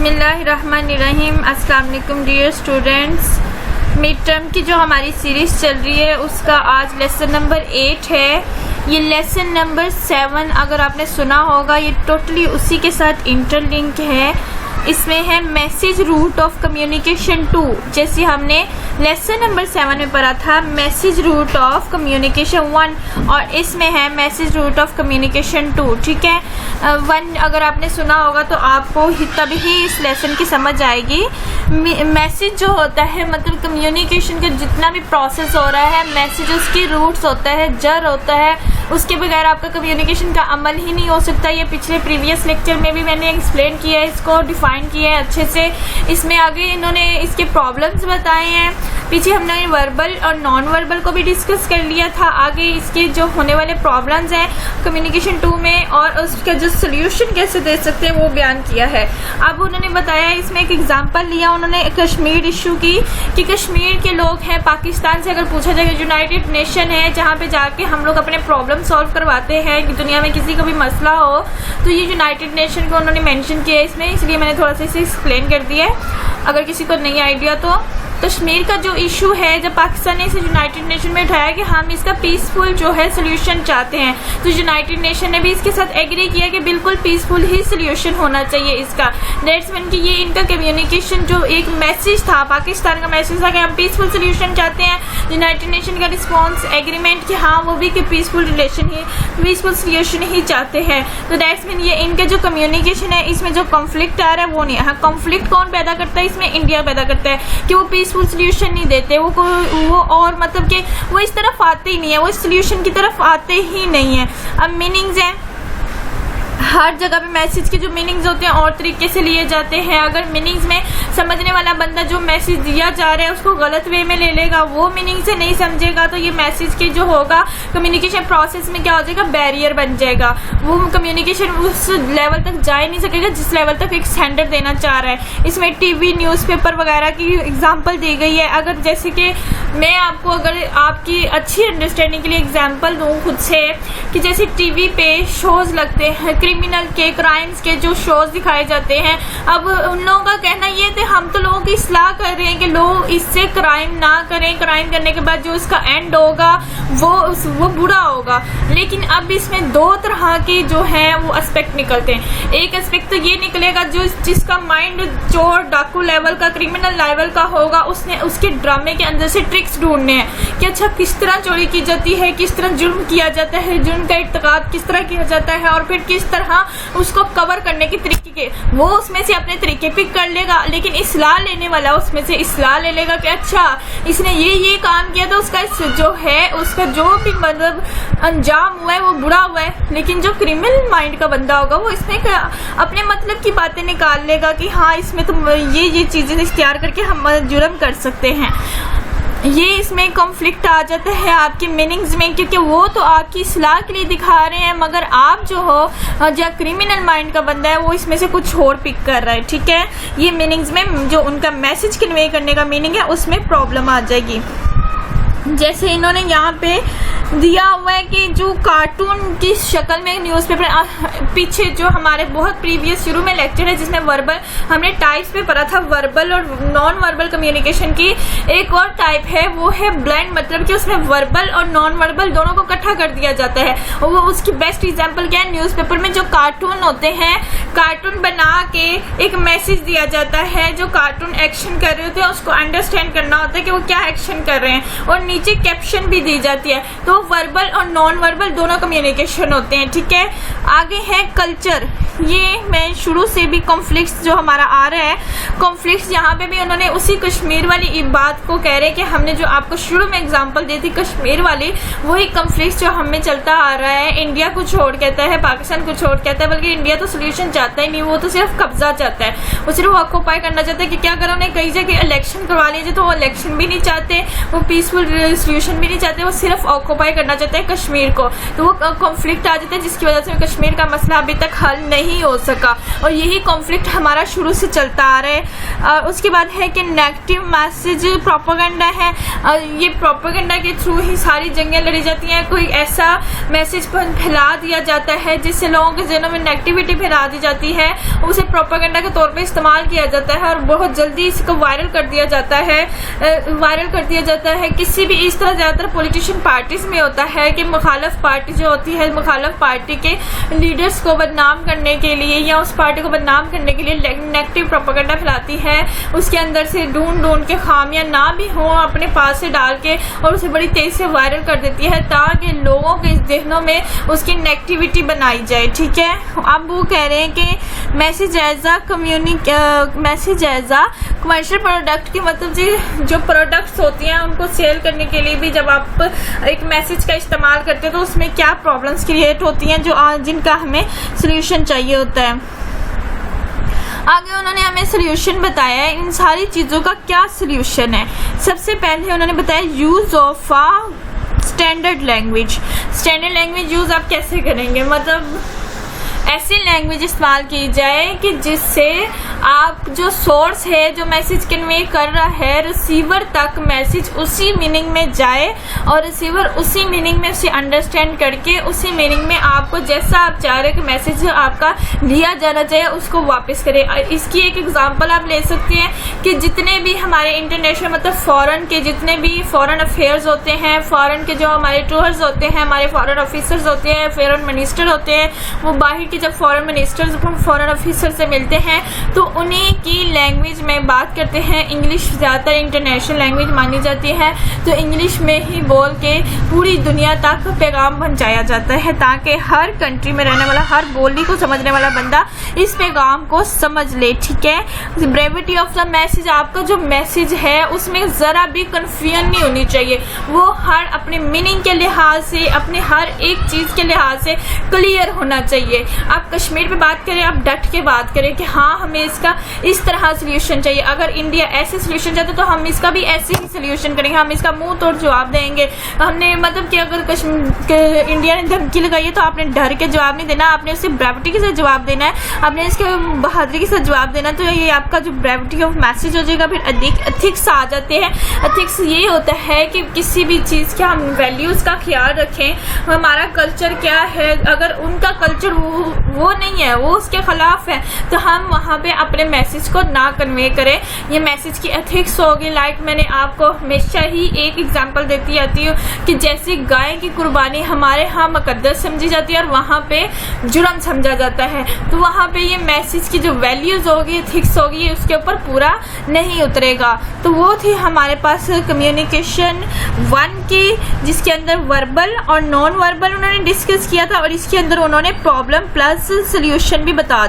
बिस्मिल्लाहिर्रहमानिर्रहीम। अस्सलाम वालेकुम डियर स्टूडेंट्स। मिड टर्म की जो हमारी सीरीज़ चल रही है उसका आज लेसन नंबर 8 है। ये लेसन नंबर 7 अगर आपने सुना होगा ये टोटली उसी के साथ इंटरलिंक है। इसमें है मैसेज रूट ऑफ कम्युनिकेशन 2, जैसे हमने लेसन नंबर 7 में पढ़ा था मैसेज रूट ऑफ कम्युनिकेशन 1, और इसमें है मैसेज रूट ऑफ कम्युनिकेशन 2। ठीक है, 1 अगर आपने सुना होगा तो आपको तभी ही इस लेसन की समझ आएगी। मैसेज जो होता है मतलब कम्युनिकेशन का जितना भी प्रोसेस हो रहा है, मैसेज उसकी रूट्स होता है, जड़ होता है, उसके बगैर आपका कम्युनिकेशन का अमल ही नहीं हो सकता। ये पिछले प्रीवियस लेक्चर में भी मैंने एक्सप्लेन किया है, इसको डिफाइन किया है अच्छे से। इसमें आगे इन्होंने इसके प्रॉब्लम्स बताए हैं। पीछे हमने वर्बल और नॉन वर्बल को भी डिस्कस कर लिया था। आगे इसके जो होने वाले प्रॉब्लम्स हैं कम्युनिकेशन 2 में और उसका जो सोल्यूशन कैसे दे सकते हैं वो बयान किया है। अब उन्होंने बताया, इसमें एक एग्जांपल लिया उन्होंने कश्मीर इशू की, कि कश्मीर के लोग हैं पाकिस्तान से अगर पूछा जाए यूनाइटेड नेशन है जहाँ पे जाके हम लोग अपने प्रॉब्लम सॉल्व करवाते हैं कि दुनिया में किसी का भी मसला हो, तो ये यूनाइटेड नेशन को उन्होंने मेंशन किया है इसमें, इसलिए मैंने थोड़ा सा इसे एक्सप्लेन कर दिया है अगर किसी को नहीं आइडिया तो। कश्मीर का जो इशू है जब पाकिस्तान ने इसे यूनाइटेड नेशन में उठाया कि हम इसका पीसफुल जो है सोल्यूशन चाहते हैं, तो यूनाइटेड नेशन ने भी इसके साथ एग्री किया कि बिल्कुल पीसफुल ही सोल्यूशन होना चाहिए इसका। दैट्स मीन कि ये इनका कम्युनिकेशन जो एक मैसेज था, पाकिस्तान का मैसेज था कि हम पीसफुल सोल्यूशन चाहते हैं, यूनाइटेड नेशन का रिस्पॉन्स एग्रीमेंट कि हाँ वो भी कि पीसफुल सोल्यूशन ही चाहते हैं। तो दैट्स मीन ये इनका जो कम्युनिकेशन है इसमें जो कॉन्फ्लिक्ट आ रहा है वो नहीं है। कॉन्फ्लिक्ट कौन पैदा करता है इसमें? इंडिया पैदा करता है कि वो पीसफुल सोल्यूशन नहीं देते, वो और मतलब कि वो इस तरफ आते ही नहीं है, वो इस सोल्यूशन की तरफ आते ही नहीं है। अब मीनिंग्स हैं, हर जगह पे मैसेज के जो मीनिंग्स होते हैं और तरीके से लिए जाते हैं। अगर मीनिंग्स में समझने वाला बंदा जो मैसेज दिया जा रहा है उसको गलत वे में ले लेगा, वो मीनिंग से नहीं समझेगा, तो ये मैसेज के जो होगा कम्युनिकेशन प्रोसेस में क्या हो जाएगा, बैरियर बन जाएगा। वो कम्युनिकेशन उस लेवल तक जा ही नहीं सकेगा जिस लेवल तक एक सेंडर देना चाह रहा है। इसमें टीवी न्यूज़पेपर वगैरह की एग्जाम्पल दी गई है। अगर जैसे कि मैं आपको अगर आपकी अच्छी अंडरस्टैंडिंग के लिए एग्जाम्पल दूँ खुद से, कि जैसे टीवी पे शोज लगते हैं क्रिमिनल के, क्राइम्स के जो शोज दिखाए जाते हैं, अब उन लोगों का कहना ये थे हम तो लोगों की इस्लाह कर रहे हैं कि लोग इससे क्राइम ना करें, क्राइम करने के बाद जो इसका एंड होगा वो बुरा होगा। लेकिन अब इसमें 2 तरह की जो है वो एस्पेक्ट निकलते हैं। एक एस्पेक्ट तो ये निकलेगा जो जिसका माइंड चोर डाकू लेवल का, क्रिमिनल लेवल का होगा, उसने उसके ड्रामे के अंदर से ट्रिक्स ढूंढने हैं कि अच्छा किस तरह चोरी की जाती है, किस तरह जुर्म किया जाता है, जुर्म का इर्तिकाब किस तरह किया जाता है, और फिर किस तरह उसको कवर करने के तरीके वो उसमें से अपने तरीके पिक कर लेगा। लेकिन इस्लाह लेने वाला उसमें से इस्लाह ले लेगा कि अच्छा इसने ये काम किया तो उसका जो है उसका जो भी मतलब अंजाम हुआ है वो बुरा हुआ है। लेकिन जो क्रिमिनल माइंड का बंदा होगा वो इसमें अपने मतलब की बातें निकाल लेगा कि हाँ इसमें तो ये चीजें इख्तियार करके हम जुर्म कर सकते हैं। ये इसमें कॉन्फ्लिक्ट आ जाता है आपकी मीनिंग्स में, क्योंकि वो तो आपकी इस्लाह के लिए दिखा रहे हैं मगर आप जो हो जो क्रिमिनल माइंड का बंदा है वो इसमें से कुछ और पिक कर रहा है। ठीक है, ये मीनिंग्स में जो उनका मैसेज कन्वे करने का मीनिंग है उसमें प्रॉब्लम आ जाएगी। जैसे इन्होंने यहाँ पे दिया हुआ है कि जो कार्टून की शक्ल में न्यूज़पेपर, पीछे जो हमारे बहुत प्रीवियस शुरू में लेक्चर है जिसमें वर्बल हमने टाइप्स पे पढ़ा था, वर्बल और नॉन वर्बल कम्युनिकेशन की एक और टाइप है वो है ब्लेंड, मतलब कि उसमें वर्बल और नॉन वर्बल दोनों को इकट्ठा कर दिया जाता है। और वो उसकी बेस्ट एग्जाम्पल क्या है, न्यूज़पेपर में जो कार्टून होते हैं, कार्टून बना के एक मैसेज दिया जाता है, जो कार्टून एक्शन कर रहे होते हैं उसको अंडरस्टैंड करना होता है कि वो क्या एक्शन कर रहे हैं, और नीचे कैप्शन भी दी जाती है। तो वर्बल और नॉन वर्बल दोनों कम्युनिकेशन होते हैं। ठीक है, आगे है कल्चर। ये मैं शुरू से भी कॉन्फ्लिक्ट्स जो हमारा आ रहा है, कॉन्फ्लिक्ट्स यहाँ पे भी उन्होंने उसी कश्मीर वाली बात को कह रहे हैं कि हमने जो आपको शुरू में एग्जांपल दी थी कश्मीर वाली, वही कॉन्फ्लिक्ट्स जो हमें चलता आ रहा है। इंडिया कुछ और कहता है, पाकिस्तान कुछ और कहता है, बल्कि इंडिया तो सोल्यूशन चाहता ही नहीं, वो तो सिर्फ कब्जा चाहता है, वो सिर्फ ऑक्यूपाई करना चाहता है कि क्या करो उन्हें कई जगह इलेक्शन करवा लीजिए, तो वो इलेक्शन भी नहीं चाहते, वो पीसफुल सोल्यूशन भी नहीं चाहते, वो सिर्फ ऑक्यूपाई करना चाहते हैं कश्मीर को। तो वो कॉन्फ्लिक्ट आ जाता है जिसकी वजह से कश्मीर का मसला अभी तक हल नहीं हो सका, और यही कॉन्फ्लिक्ट हमारा शुरू से चलता आ रहा है। उसके बाद है कि नेगेटिव मैसेज प्रोपेगेंडा है, ये प्रोपेगेंडा के थ्रू ही सारी जंगें लड़ी जाती हैं। कोई ऐसा मैसेज फैला दिया जाता है जिससे लोगों के जहनों में नेगेटिविटी फैला दी जाती है, उसे प्रोपेगेंडा के तौर पे इस्तेमाल किया जाता है और बहुत जल्दी इसको वायरल कर दिया जाता है। किसी भी इस तरह ज़्यादातर पॉलिटिशियन पार्टीज में होता है कि मुखालफ पार्टी जो होती है, मुखालफ पार्टी के लीडर्स को बदनाम करने के लिए या उस पार्टी को बदनाम करने के लिए नेगेटिव प्रोपेगेंडा फैलाती है, उसके अंदर से ढूंढ के खामियां ना भी हो अपने पास से डाल के और उसे बड़ी तेजी से वायरल कर देती है ताकि लोगों के जहनों में उसकी नेगेटिविटी बनाई जाए। ठीक है, अब वो कह रहे हैं कि मैसेज एज आ कमर्शियल प्रोडक्ट की मतलब जी जो प्रोडक्ट्स होती हैं उनको सेल करने के लिए भी जब आप एक मैसेज का इस्तेमाल करते हो तो उसमें क्या प्रॉब्लम्स क्रिएट होती हैं जो जिनका हमें सोल्यूशन चाहिए होता है। आगे उन्होंने हमें सोल्यूशन बताया है, इन सारी चीज़ों का क्या सोल्यूशन है। सबसे पहले उन्होंने बताया use of a standard language. Standard language use आप कैसे करेंगे, मतलब ऐसी लैंग्वेज इस्तेमाल की जाए कि जिससे आप जो सोर्स है जो मैसेज कन्वे कर रहा है रिसीवर तक मैसेज उसी मीनिंग में जाए और रिसीवर उसी मीनिंग में उसे अंडरस्टैंड करके उसी मीनिंग में आपको जैसा आप चाह रहे कि मैसेज आपका लिया जाना चाहिए उसको वापस करे। इसकी एक एग्जांपल आप ले सकते हैं कि जितने भी हमारे इंटरनेशनल मतलब फॉरेन के जितने भी फॉरेन अफेयर्स होते हैं, फॉरेन के जो हमारे टूर्स होते हैं, हमारे फॉरेन ऑफिसर्स होते हैं, फॉरेन मिनिस्टर होते हैं, वो बाहर की जब फॉरेन मिनिस्टर्स फॉरेन ऑफिसर से मिलते हैं तो उन्हीं की लैंग्वेज में बात करते हैं। इंग्लिश ज़्यादातर इंटरनेशनल लैंग्वेज मानी जाती है, तो इंग्लिश में ही बोल के पूरी दुनिया तक पैगाम पहुंचाया जाता है ताकि हर कंट्री में रहने वाला, हर बोली को समझने वाला बंदा इस पैगाम को समझ ले। ठीक है, ब्रेविटी ऑफ द मैसेज, आपका जो मैसेज है उसमें ज़रा भी कन्फ्यूजन नहीं होनी चाहिए, वो हर अपने मीनिंग के लिहाज से, अपने हर एक चीज़ के लिहाज से क्लियर होना चाहिए। आप कश्मीर पे बात करें, आप डट के बात करें कि हाँ हमें इसका इस तरह सोल्यूशन चाहिए, अगर इंडिया ऐसे सोल्यूशन चाहते तो हम इसका भी ऐसे ही सोल्यूशन करेंगे, हम इसका मुंह तोड़ जवाब देंगे। हमने मतलब कि अगर कश्मीर इंडिया ने धमकी लगाई है तो आपने डर के जवाब नहीं देना, आपने उसे ब्रेविटी के साथ जवाब देना है, आपने इसके बहादुरी के साथ जवाब देना। तो ये आपका जो ब्रेविटी ऑफ मैसेज हो जाएगा। फिर एथिक्स आ जाते हैं। एथिक्स ये होता है कि किसी भी चीज़ के हम वैल्यूज़ का ख्याल रखें, हमारा कल्चर क्या है, अगर उनका कल्चर वो नहीं है, वो उसके खिलाफ है, तो हम वहाँ पे अपने मैसेज को ना कन्वे करें। ये मैसेज की एथिक्स होगी। लाइक मैंने आपको हमेशा ही एक एग्जांपल देती आती हूँ कि जैसे गाय की कुर्बानी हमारे यहाँ मुकद्दस समझी जाती है और वहाँ पे जुर्म समझा जाता है, तो वहाँ पे ये मैसेज की जो वैल्यूज़ होगी, एथिक्स होगी, उसके ऊपर पूरा नहीं उतरेगा। तो वो थी हमारे पास कम्युनिकेशन 1 की, जिसके अंदर वर्बल और नॉन वर्बल उन्होंने डिस्कस किया था और इसके अंदर उन्होंने प्रॉब्लम प्लस सोल्यूशन भी बता